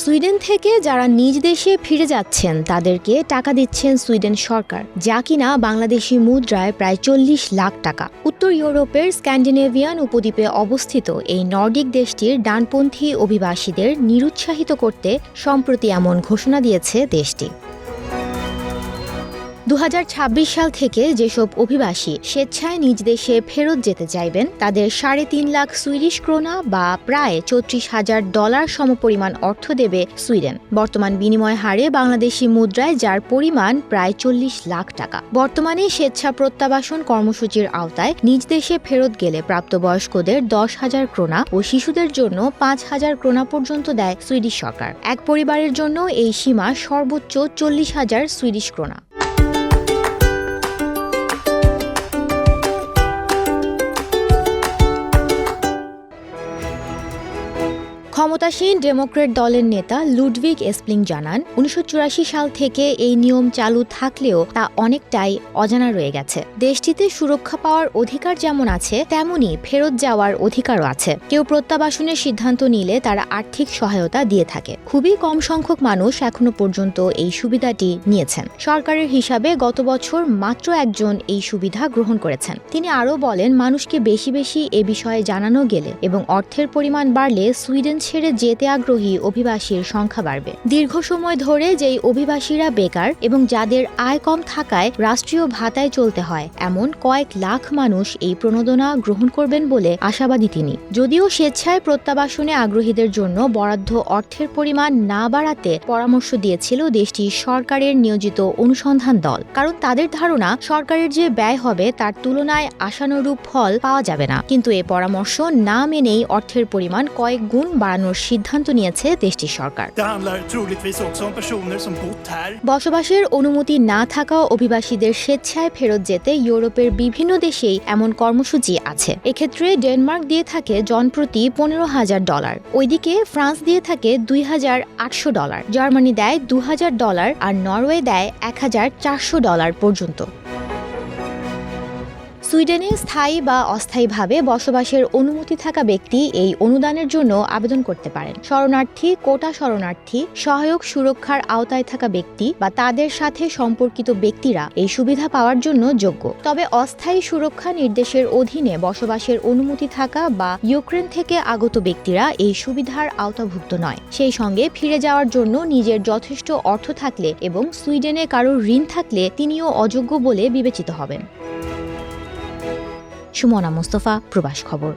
Sweden থেকে যারা নিজ দেশে ফিরে যাচ্ছেন তাদেরকে টাকা দিচ্ছেন সুইডেন সরকার, যা কিনা বাংলাদেশি মুদ্রায় প্রায় 40 লাখ টাকা। উত্তর ইউরোপের স্ক্যান্ডিনেভিয়ান উপদ্বীপে অবস্থিত এই নর্ডিক দেশটির ডানপন্থী অভিবাসীদের নিরুৎসাহিত করতে সম্প্রতি এমন ঘোষণা দিয়েছে দেশটি। 2026 সাল থেকে যেসব অভিবাসী স্বেচ্ছায় নিজ দেশে ফেরত যেতে চাইবেন তাদের 3.5 লাখ সুইডিশ ক্রোনা বা প্রায় $34,000 সমপরিমাণ অর্থ দেবে সুইডেন। বর্তমান বিনিময় হারে বাংলাদেশি মুদ্রায় যার পরিমাণ প্রায় 40 লাখ টাকা। বর্তমানে স্বেচ্ছা প্রত্যাবাসন কর্মসূচির আওতায় নিজ দেশে ফেরত গেলে প্রাপ্তবয়স্কদের 10,000 ক্রোনা ও শিশুদের জন্য 5,000 ক্রোনা পর্যন্ত দেয় সুইডিশ সরকার। এক পরিবারের জন্য এই সীমা সর্বোচ্চ 40,000 সুইডিশ ক্রোনা। ক্ষমতাসীন ডেমোক্র্যাট দলের নেতা লুডভিগ এসপ্লিং জানান, 1984 সাল থেকে এই নিয়ম চালু থাকলেও তা অনেকটাই অজানা রয়ে গেছে। দেশটিতে সুরক্ষা পাওয়ার অধিকার যেমন আছে, তেমনি ফেরত যাওয়ার অধিকারও আছে। কেউ প্রত্যাবাসনের সিদ্ধান্ত নিলে তারা আর্থিক সহায়তা দিয়ে থাকে। খুবই কম সংখ্যক মানুষ এখনো পর্যন্ত এই সুবিধাটি নিয়েছেন। সরকারের হিসাবে গত বছর মাত্র একজন এই সুবিধা গ্রহণ করেছেন। তিনি আরও বলেন, মানুষকে বেশি বেশি এ বিষয়ে জানানো গেলে এবং অর্থের পরিমাণ বাড়লে সুইডেন ছেড়ে যেতে আগ্রহী অভিবাসীর সংখ্যা বাড়বে। দীর্ঘ সময় ধরে যেই অভিবাসীরা বেকার এবং যাদের আয় কম থাকায় রাষ্ট্রীয় ভাতায় চলতে হয়, এমন কয়েক লাখ মানুষ এই প্রণোদনা গ্রহণ করবেন বলে আশাবাদী তিনি। যদিও স্বেচ্ছায় প্রত্যাবাসনে আগ্রহীদের জন্য বরাদ্দ অর্থের পরিমাণ না বাড়াতে পরামর্শ দিয়েছিল দেশটির সরকারের নিয়োজিত অনুসন্ধান দল, কারণ তাদের ধারণা সরকারের যে ব্যয় হবে তার তুলনায় আশানুরূপ ফল পাওয়া যাবে না। কিন্তু এ পরামর্শ না মেনেই অর্থের পরিমাণ কয়েক গুণ বাড়ানোর সিদ্ধান্ত নিয়েছে দেশটির সরকার। বসবাসের অনুমতি না থাকা অভিবাসীদের স্বেচ্ছায় ফেরত যেতে ইউরোপের বিভিন্ন দেশেই এমন কর্মসূচি আছে। এক্ষেত্রে ডেনমার্ক দিয়ে থাকে জনপ্রতি $15,000, ওইদিকে ফ্রান্স দিয়ে থাকে $2,800, জার্মানি দেয় $2,000 আর নরওয়ে দেয় $1,400 পর্যন্ত। সুইডেনে স্থায়ী বা অস্থায়ীভাবে বসবাসের অনুমতি থাকা ব্যক্তি এই অনুদানের জন্য আবেদন করতে পারেন। শরণার্থী, কোটা শরণার্থী, সহায়ক সুরক্ষার আওতায় থাকা ব্যক্তি বা তাদের সাথে সম্পর্কিত ব্যক্তিরা এই সুবিধা পাওয়ার জন্য যোগ্য। তবে অস্থায়ী সুরক্ষা নির্দেশের অধীনে বসবাসের অনুমতি থাকা বা ইউক্রেন থেকে আগত ব্যক্তিরা এই সুবিধার আওতাভুক্ত নয়। সেই সঙ্গে ফিরে যাওয়ার জন্য নিজের যথেষ্ট অর্থ থাকলে এবং সুইডেনে কারোর ঋণ থাকলে তিনিও অযোগ্য বলে বিবেচিত হবেন। সুমনা মুস্তফা, প্রবাস খবর।